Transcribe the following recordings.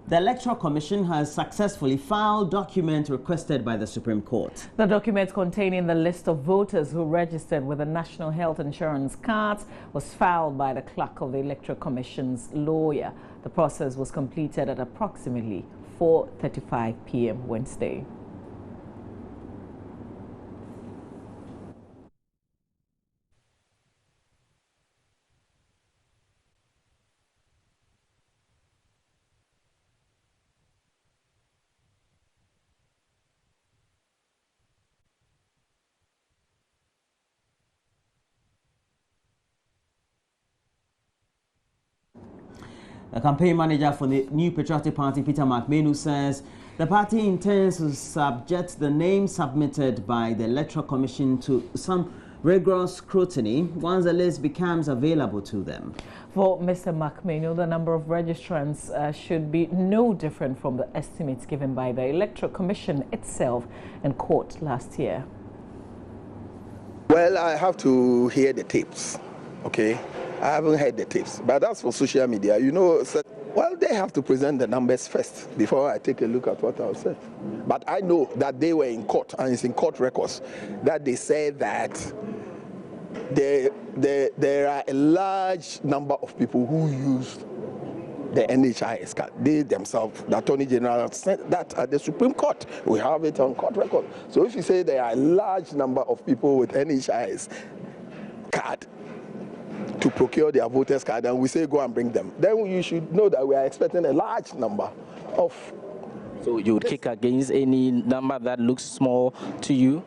The Electoral Commission has successfully filed documents requested by the Supreme Court. The documents containing the list of voters who registered with the National Health Insurance cards was filed by the clerk of the Electoral Commission's lawyer. The process was completed at approximately 4:35 p.m. Wednesday. The campaign manager for the New Patriotic Party, Peter McMahon, says the party intends to subject the names submitted by the Electoral Commission to some rigorous scrutiny once the list becomes available to them. For Mr. McMahon, the number of registrants should be no different from the estimates given by the Electoral Commission itself in court last year. Well, I have to hear the tapes, okay? I haven't heard the tapes, but that's for social media. You know, well, they have to present the numbers first before I take a look at what I'll say. But I know that they were in court, and it's in court records, that they said that there are a large number of people who used the NHIS card. They themselves, the Attorney General, said that at the Supreme Court. We have it on court record. So if you say there are a large number of people with NHIS card to procure their voters card, and we say go and bring them, then you should know that we are expecting a large number of. So you would kick against any number that looks small to you?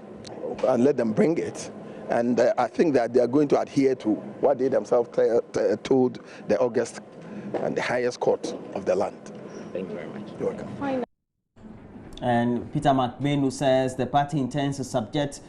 And let them bring it. And I think that they are going to adhere to what they themselves told the August and the highest court of the land. Thank you very much. You're welcome. And Peter McMahon says the party intends to subject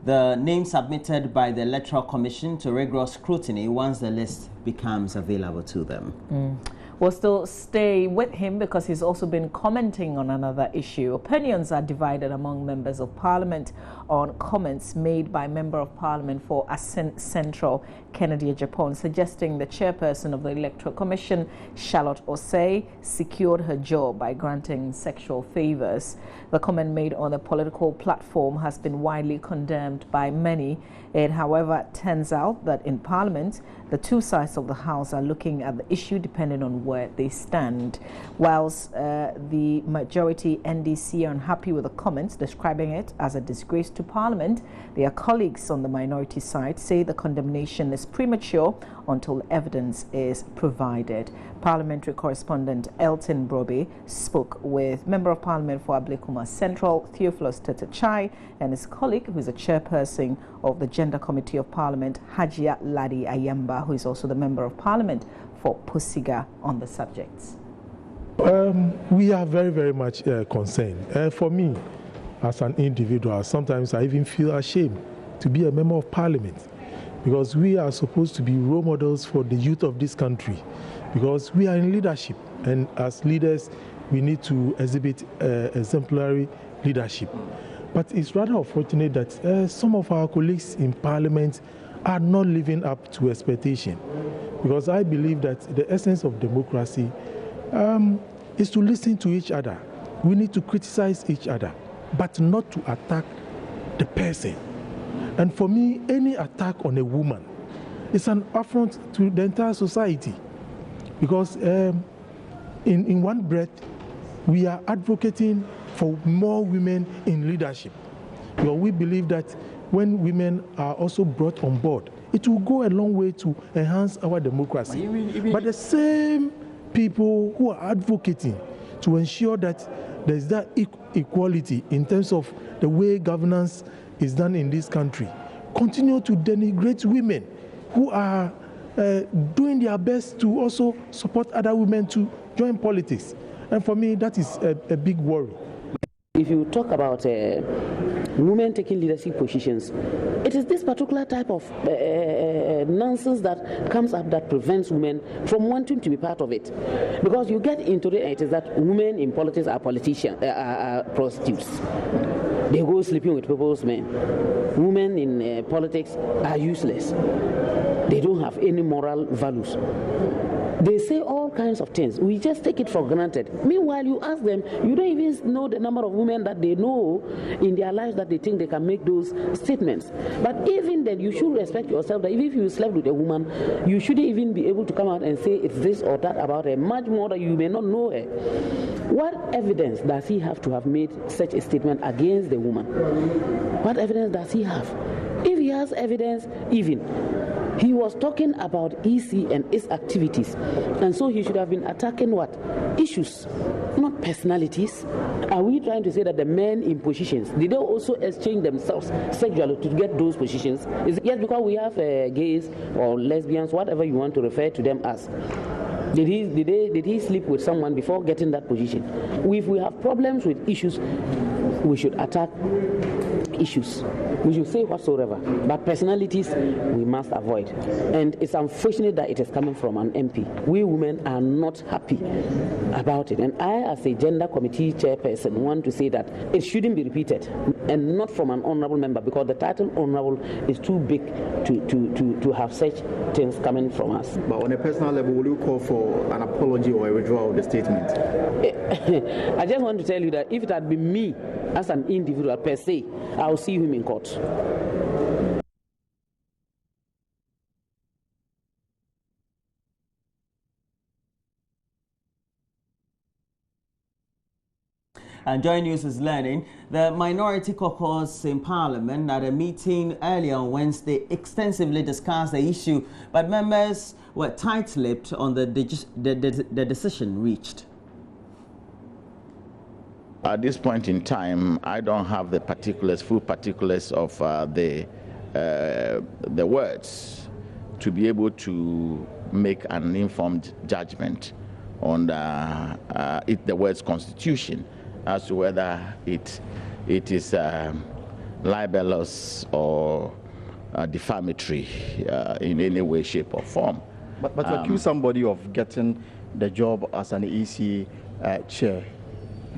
the name submitted by the Electoral Commission to rigorous scrutiny once the list becomes available to them. We'll still stay with him because he's also been commenting on another issue. Opinions are divided among members of Parliament on comments made by Member of Parliament for Assin Central, Kennedy Agyapong, suggesting the chairperson of the Electoral Commission, Charlotte Osei, secured her job by granting sexual favors. The comment made on the political platform has been widely condemned by many. It, however, turns out that in Parliament, the two sides of the House are looking at the issue depending on where they stand. Whilst the majority NDC are unhappy with the comments, describing it as a disgrace to Parliament, their colleagues on the minority side say the condemnation is premature until evidence is provided. Parliamentary correspondent Elton Brobe spoke with Member of Parliament for Ablekuma Central, Theophilus Tetechai, and his colleague, who is a chairperson of the Gender Committee of Parliament, Hajia Ladi Ayamba, who is also the Member of Parliament for Pusiga, on the subjects. We are very, very much concerned. For me, as an individual, sometimes I even feel ashamed to be a Member of Parliament, because we are supposed to be role models for the youth of this country, because we are in leadership, and as leaders we need to exhibit exemplary leadership. But it's rather unfortunate that some of our colleagues in Parliament are not living up to expectation, because I believe that the essence of democracy is to listen to each other. We need to criticize each other, but not to attack the person. And for me, any attack on a woman is an affront to the entire society, because in one breath, we are advocating for more women in leadership. Because we believe that when women are also brought on board, it will go a long way to enhance our democracy. But the same people who are advocating to ensure that there's that equality in terms of the way governance is done in this country continue to denigrate women who are doing their best to also support other women to join politics. And for me, that is a big worry. If you talk about women taking leadership positions, it is this particular type of nonsense that comes up that prevents women from wanting to be part of it. Because you get into it is that women in politics are politicians, are prostitutes. They go sleeping with people's men. Women in politics are useless. They don't have any moral values. They say all kinds of things. We just take it for granted. Meanwhile, you ask them, you don't even know the number of women that they know in their lives that they think they can make those statements. But even then, you should respect yourself that even if you slept with a woman, you shouldn't even be able to come out and say it's this or that about her, much more that you may not know her. What evidence does he have to have made such a statement against the woman? What evidence does he have? If he has evidence, even he was talking about EC and its activities, and so he should have been attacking what? Issues, not personalities. Are we trying to say that the men in positions, did they also exchange themselves sexually to get those positions? Is it yes, because we have gays or lesbians, whatever you want to refer to them as. Did he sleep with someone before getting that position? If we have problems with issues, we should attack issues. We should say whatsoever. But personalities, we must avoid. And it's unfortunate that it is coming from an MP. We women are not happy about it. And I, as a gender committee chairperson, want to say that it shouldn't be repeated, and not from an honorable member, because the title honorable is too big to have such things coming from us. But on a personal level, will you call for an apology or a withdrawal of the statement? I just want to tell you that if it had been me as an individual per se, I'll see him in court. And Joy News is learning the Minority Caucus in Parliament at a meeting earlier on Wednesday extensively discussed the issue, but members were tight-lipped on the decision reached. At this point in time, I don't have the particulars, full particulars of the words to be able to make an informed judgment on the word's constitution as to whether it is libelous or defamatory in any way, shape, or form. But to accuse somebody of getting the job as an EC chair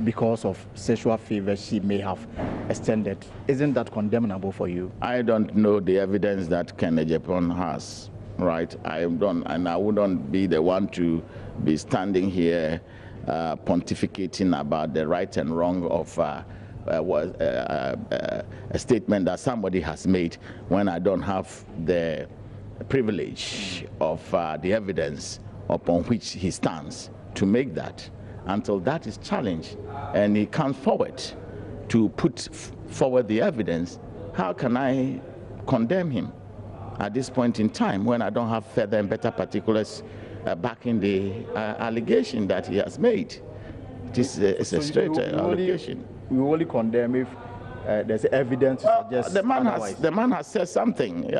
because of sexual favors she may have extended, isn't that condemnable for you? I don't know the evidence that Ken Agyapong has, right? I don't, and I wouldn't be the one to be standing here pontificating about the right and wrong of a statement that somebody has made when I don't have the privilege of the evidence upon which he stands to make that. Until that is challenged and he comes forward to put forward the evidence, how can I condemn him at this point in time when I don't have further and better particulars backing the allegation that he has made? It's a straight allegation. We only condemn if there's evidence to suggest the man has said something.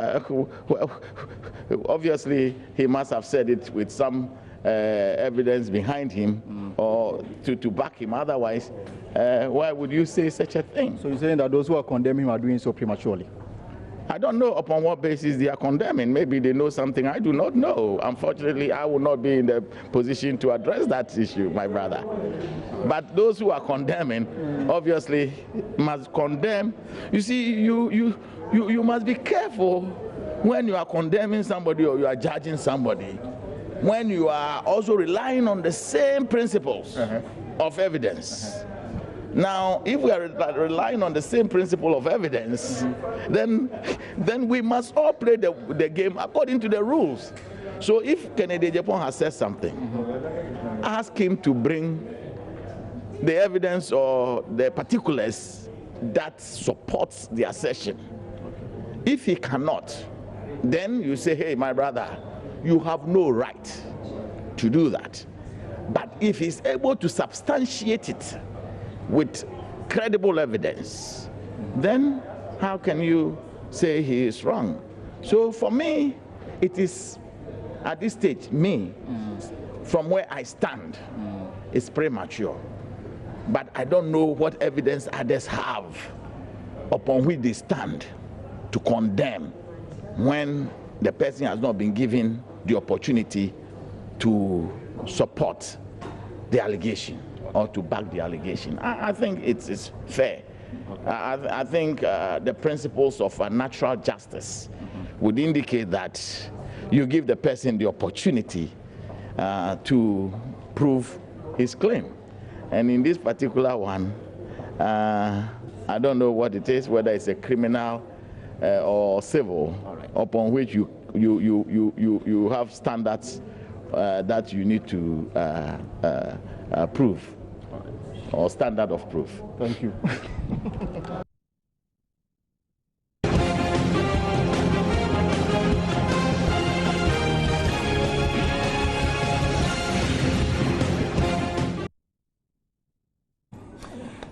Obviously, he must have said it with some evidence behind him or to back him. Otherwise, why would you say such a thing? So you're saying that those who are condemning him are doing so prematurely? I don't know upon what basis they are condemning. Maybe they know something I do not know. Unfortunately, I will not be in the position to address that issue, my brother. But those who are condemning, obviously, must condemn. You see, you must be careful when you are condemning somebody or you are judging somebody, when you are also relying on the same principles of evidence. Now, if we are relying on the same principle of evidence, then we must all play the game according to the rules. So if Kennedy Agyapong has said something, ask him to bring the evidence or the particulars that supports the assertion. If he cannot, then you say, hey, my brother, you have no right to do that. But if he's able to substantiate it with credible evidence, then how can you say he is wrong? So for me, it is, at this stage, from where I stand, it's premature. But I don't know what evidence others have upon which they stand to condemn when the person has not been given the opportunity to support the allegation or to back the allegation. I think it's fair. I think the principles of natural justice would indicate that you give the person the opportunity to prove his claim. And in this particular one, I don't know what it is, whether it's a criminal or civil, upon which you have standards that you need to prove, or standard of proof. Thank you.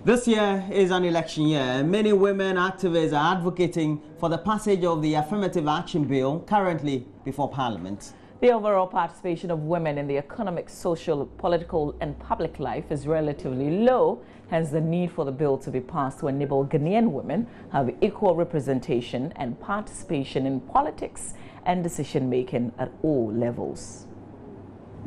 This year is an election year. Many women activists are advocating for the passage of the Affirmative Action Bill currently before Parliament. The overall participation of women in the economic, social, political and public life is relatively low, hence the need for the bill to be passed to enable Ghanaian women have equal representation and participation in politics and decision-making at all levels.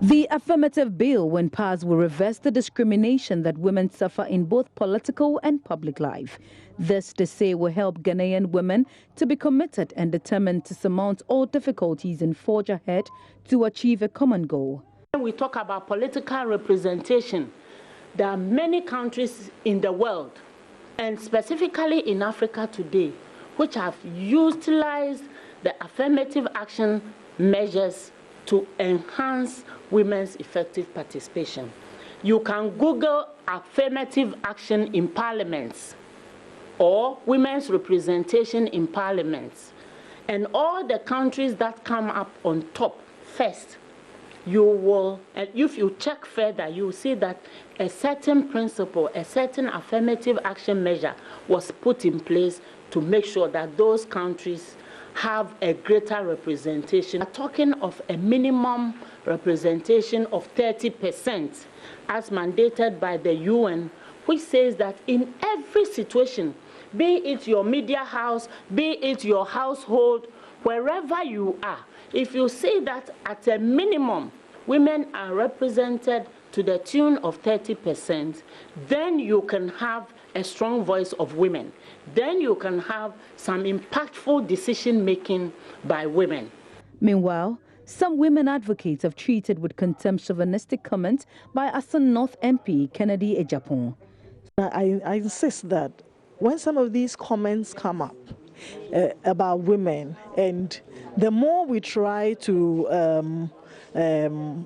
The affirmative bill, when passed, will reverse the discrimination that women suffer in both political and public life. This, they say, will help Ghanaian women to be committed and determined to surmount all difficulties and forge ahead to achieve a common goal. When we talk about political representation, there are many countries in the world, and specifically in Africa today, which have utilized the affirmative action measures to enhance women's effective participation. You can Google affirmative action in parliaments or women's representation in parliaments, and all the countries that come up on top first, you will, and if you check further, you will see that a certain principle, a certain affirmative action measure was put in place to make sure that those countries have a greater representation. We're talking of a minimum representation of 30% as mandated by the UN, which says that in every situation, be it your media house, be it your household, wherever you are, if you say that at a minimum women are represented to the tune of 30%, then you can have a strong voice of women. Then you can have some impactful decision-making by women. Meanwhile, some women advocates have treated with contempt chauvinistic comments by Asan North MP Kennedy Ejapon. I insist that when some of these comments come up about women, and the more we try to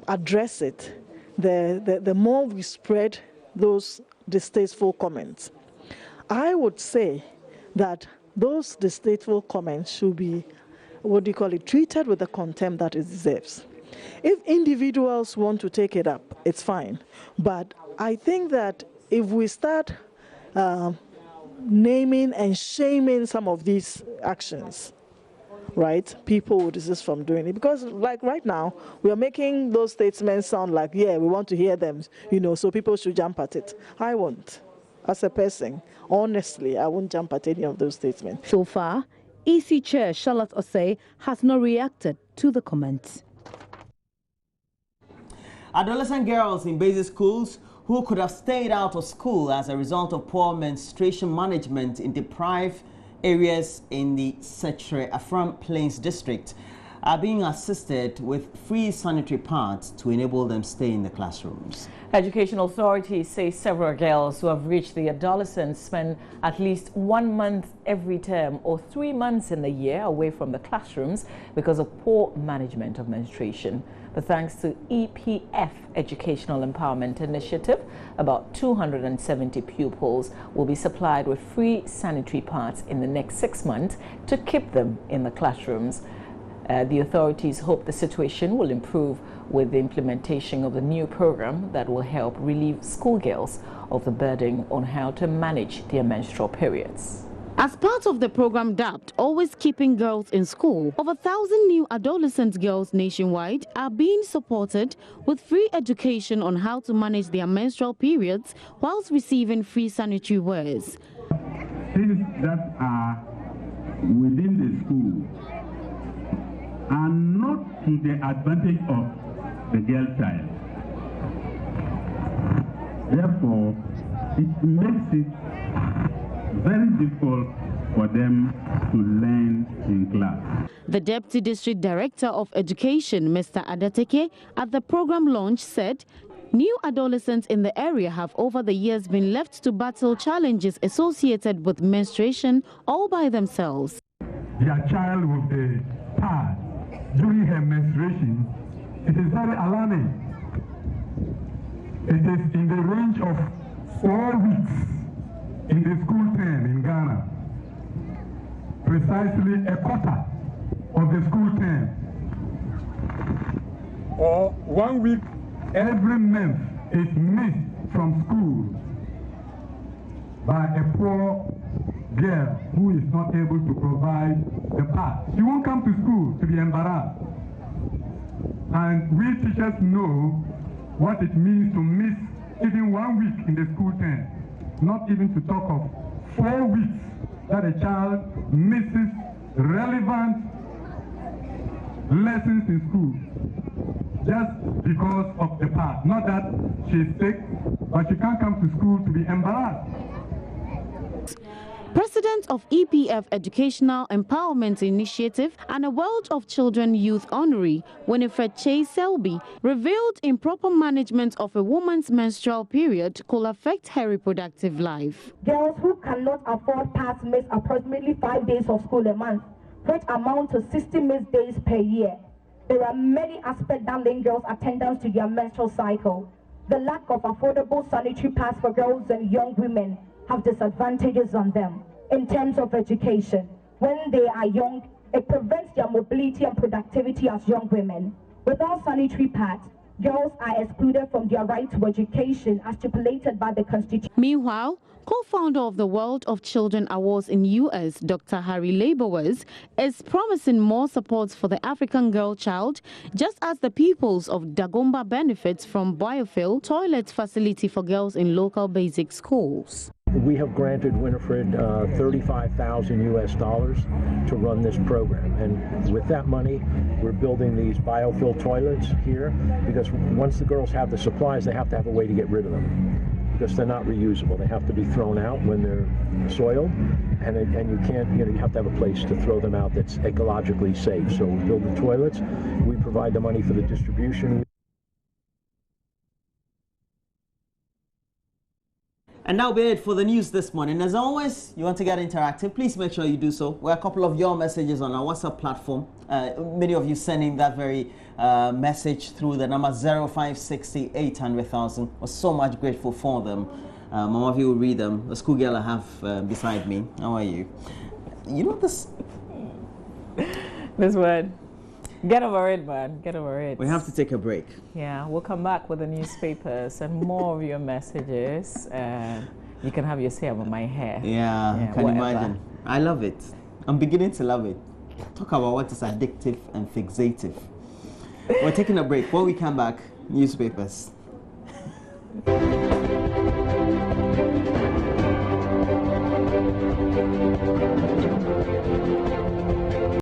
address it, the more we spread those distasteful comments. I would say that those distasteful comments should be, treated with the contempt that it deserves. If individuals want to take it up, it's fine. But I think that if we start naming and shaming some of these actions, right, people will desist from doing it. Because like right now, we are making those statements sound like, yeah, we want to hear them, so people should jump at it. I won't. As a person, honestly, I won't jump at any of those statements. So far, EC Chair Charlotte Osei has not reacted to the comments. Adolescent girls in basic schools who could have stayed out of school as a result of poor menstruation management in deprived areas in the Setre Afram Plains district are being assisted with free sanitary pads to enable them stay in the classrooms. Educational authorities say several girls who have reached the adolescence spend at least 1 month every term or 3 months in the year away from the classrooms because of poor management of menstruation. But thanks to EPF Educational Empowerment Initiative, about 270 pupils will be supplied with free sanitary pads in the next 6 months to keep them in the classrooms. The authorities hope the situation will improve with the implementation of the new program that will help relieve schoolgirls of the burden on how to manage their menstrual periods. As part of the program dubbed Always Keeping Girls in School, over 1,000 new adolescent girls nationwide are being supported with free education on how to manage their menstrual periods whilst receiving free sanitary wares. Things that are within the school are not to the advantage of the girl child. Therefore, it makes it very difficult for them to learn in class. The Deputy District Director of Education, Mr. Adateke, at the program launch said new adolescents in the area have over the years been left to battle challenges associated with menstruation all by themselves. Their child with a pad during her menstruation, it is very alarming. It is in the range of 4 weeks in the school term in Ghana. Precisely a quarter of the school term. Or 1 week every month is missed from school by a poor girl who is not able to provide the pad. She won't come to school to be embarrassed. And we teachers know what it means to miss even 1 week in the school term, not even to talk of 4 weeks that a child misses relevant lessons in school just because of the past. Not that she's sick, but she can't come to school to be embarrassed. President of EPF Educational Empowerment Initiative and a World of Children Youth honoree, Winifred Chase Selby, revealed improper management of a woman's menstrual period could affect her reproductive life. Girls who cannot afford pads miss approximately 5 days of school a month, which amount to 60 missed days per year. There are many aspects that link girls' attendance to their menstrual cycle. The lack of affordable sanitary pads for girls and young women have disadvantages on them in terms of education. When they are young, it prevents their mobility and productivity as young women. Without sanitary pads, girls are excluded from their right to education as stipulated by the Constitution. Meanwhile, co-founder of the World of Children Awards in U.S., Dr. Harry Leibowitz, is promising more support for the African girl child, just as the peoples of Dagomba benefits from biofuel toilet facility for girls in local basic schools. We have granted Winifred $35,000 to run this program, and with that money we're building these biofuel toilets here, because once the girls have the supplies, they have to have a way to get rid of them, because they're not reusable. They have to be thrown out when they're soiled, and you can't, you have to have a place to throw them out that's ecologically safe. So we build the toilets, we provide the money for the distribution. And that'll be it for the news this morning. As always, you want to get interactive, please make sure you do so. We're a couple of your messages on our WhatsApp platform. Many of you sending that very message through the number 0560 800,000. We're so much grateful for them. Mama of you will read them. The schoolgirl I have beside me. How are you? You know this? This word. Get over it, man. Get over it. We have to take a break. Yeah, we'll come back with the newspapers and more of your messages. You can have your say about my hair. Yeah, I can imagine. I love it. I'm beginning to love it. Talk about what is addictive and fixative. We're taking a break. When we come back, newspapers.